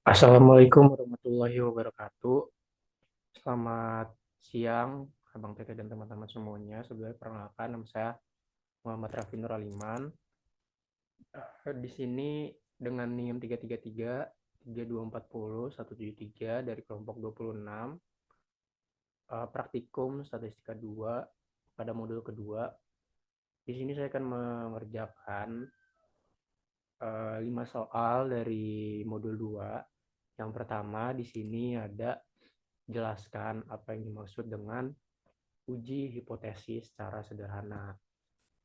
Assalamualaikum warahmatullahi wabarakatuh. Selamat siang, Abang Tete dan teman-teman semuanya. Sebelumnya perkenalkan, nama saya Muhammad Raffi Nur Aliman. Di sini dengan NIM 333 3240 173 dari kelompok 26, praktikum statistika 2 pada modul kedua. Di sini saya akan mengerjakan 5 soal dari modul 2. Yang pertama di sini ada jelaskan apa yang dimaksud dengan uji hipotesis secara sederhana.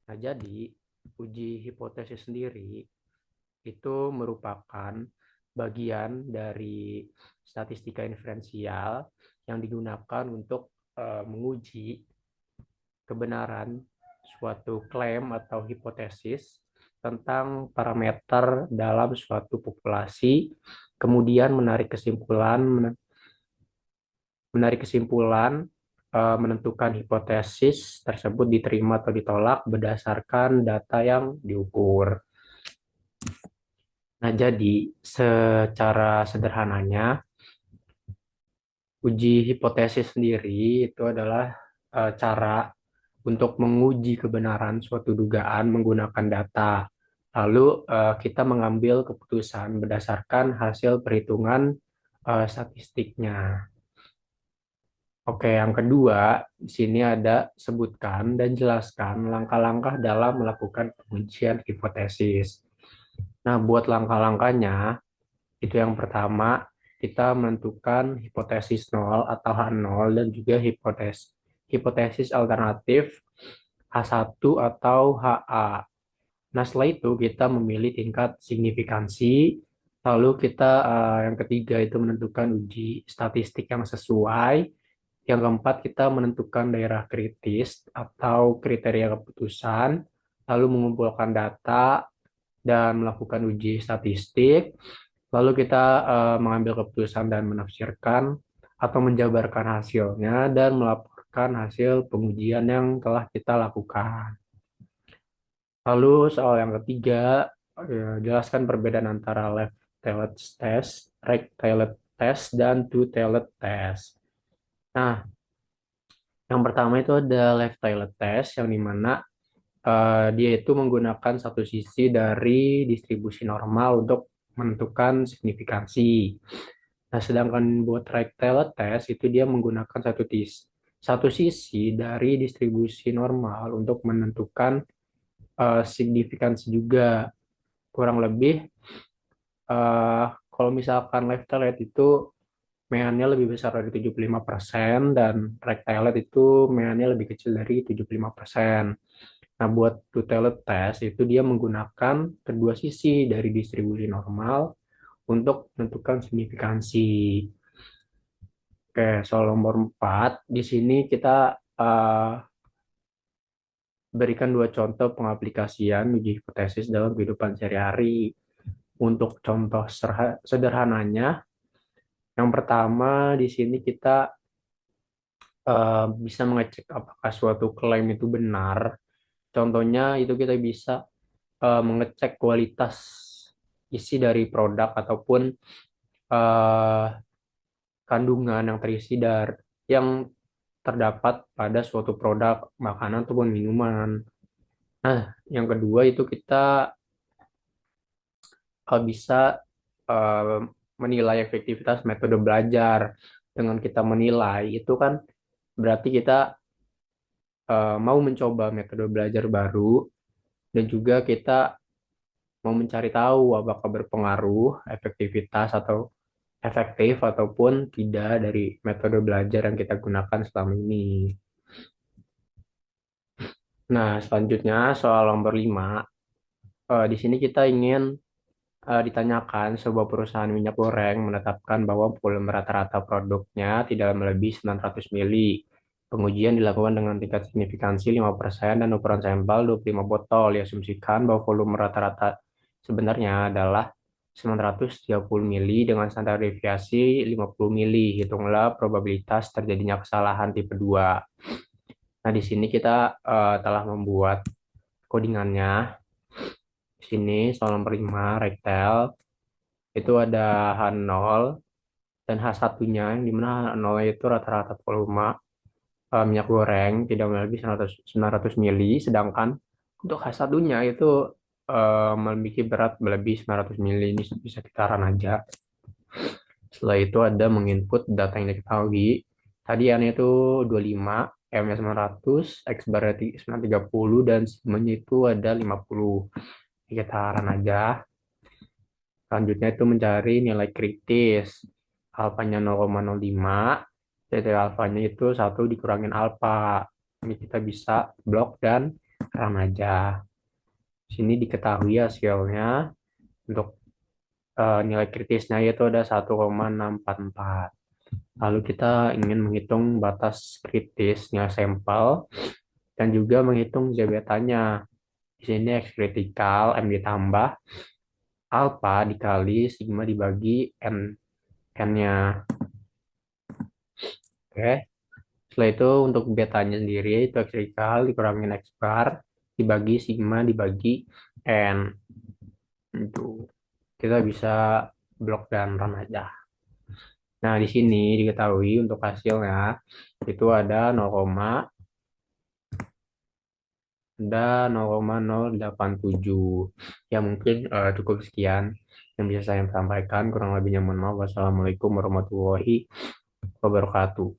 Nah, jadi uji hipotesis sendiri itu merupakan bagian dari statistika inferensial yang digunakan untuk menguji kebenaran suatu klaim atau hipotesis tentang parameter dalam suatu populasi, kemudian menarik kesimpulan, menentukan hipotesis tersebut diterima atau ditolak berdasarkan data yang diukur. Nah, jadi secara sederhananya, uji hipotesis sendiri itu adalah cara untuk menguji kebenaran suatu dugaan menggunakan data. Lalu kita mengambil keputusan berdasarkan hasil perhitungan statistiknya. Oke, yang kedua, di sini ada sebutkan dan jelaskan langkah-langkah dalam melakukan pengujian hipotesis. Nah, buat langkah-langkahnya, itu yang pertama, kita menentukan hipotesis nol atau H0 dan juga hipotesis alternatif H1 atau HA. Nah, setelah itu kita memilih tingkat signifikansi. Lalu kita yang ketiga itu menentukan uji statistik yang sesuai. Yang keempat, kita menentukan daerah kritis atau kriteria keputusan, lalu mengumpulkan data dan melakukan uji statistik, lalu kita mengambil keputusan dan menafsirkan atau menjabarkan hasilnya dan melaporkan hasil pengujian yang telah kita lakukan. Lalu soal yang ketiga, jelaskan perbedaan antara left-tailed test, right-tailed test, dan two-tailed test. Nah, yang pertama itu ada left-tailed test, yang dimana dia itu menggunakan satu sisi dari distribusi normal untuk menentukan signifikansi. Nah, sedangkan buat right-tailed test itu dia menggunakan satu sisi dari distribusi normal untuk menentukan signifikansi juga. Kurang lebih, kalau misalkan left-tailed itu meannya lebih besar dari 75% dan right-tailed itu meannya lebih kecil dari 75%. Nah, buat two-tailed test itu dia menggunakan kedua sisi dari distribusi normal untuk menentukan signifikansi. Oke, soal nomor 4, di sini kita eh, berikan dua contoh pengaplikasian uji hipotesis dalam kehidupan sehari-hari. Untuk contoh sederhananya, yang pertama di sini kita bisa mengecek apakah suatu klaim itu benar. Contohnya itu kita bisa mengecek kualitas isi dari produk ataupun eh, kandungan yang yang terdapat pada suatu produk makanan ataupun minuman. Nah, yang kedua itu kita bisa eh, menilai efektivitas metode belajar. Dengan kita menilai itu kan berarti kita mau mencoba metode belajar baru dan juga kita mau mencari tahu apakah berpengaruh efektivitas atau efektif ataupun tidak dari metode belajar yang kita gunakan selama ini. Nah, selanjutnya soal nomor 5. Di sini kita ingin ditanyakan sebuah perusahaan minyak goreng menetapkan bahwa volume rata-rata produknya tidak melebihi 900 mili. Pengujian dilakukan dengan tingkat signifikansi 5% dan ukuran sampel 25 botol. Diasumsikan bahwa volume rata-rata sebenarnya adalah 930 mili dengan standar deviasi 50 mili. Hitunglah probabilitas terjadinya kesalahan tipe 2. Nah, di sini kita telah membuat codingannya. Di sini soal nomor 5, rectal. itu ada H0 dan H1-nya, yang dimana H0 itu rata-rata volume minyak goreng tidak melebihi 900 mili, sedangkan untuk H1-nya itu memiliki berat melebihi 900 mili. Ini bisa kita run aja. Setelah itu ada menginput data yang diketahui. Tadi N itu 25, M-nya 900, X bar 930, dan sigma-nya itu ada 50. Kita run aja. Selanjutnya itu mencari nilai kritis. Alfanya 0,05, titik alfanya itu 1 dikurangin alfa. Ini kita bisa blok dan run aja. Sini diketahui hasilnya untuk nilai kritisnya itu ada 1,644. Lalu kita ingin menghitung batas kritis nilai sampel dan juga menghitung Z betanya. Di sini X kritikal, M ditambah alfa dikali sigma dibagi N-nya. Oke. Setelah itu untuk betanya sendiri itu X kritikal dikurangin X bar dibagi sigma dibagi N. Itu kita bisa blok dan run aja. Nah, di sini diketahui untuk hasilnya itu ada 0,087. Ya mungkin cukup sekian yang bisa saya sampaikan. Kurang lebihnya mohon maaf. Wassalamualaikum warahmatullahi wabarakatuh.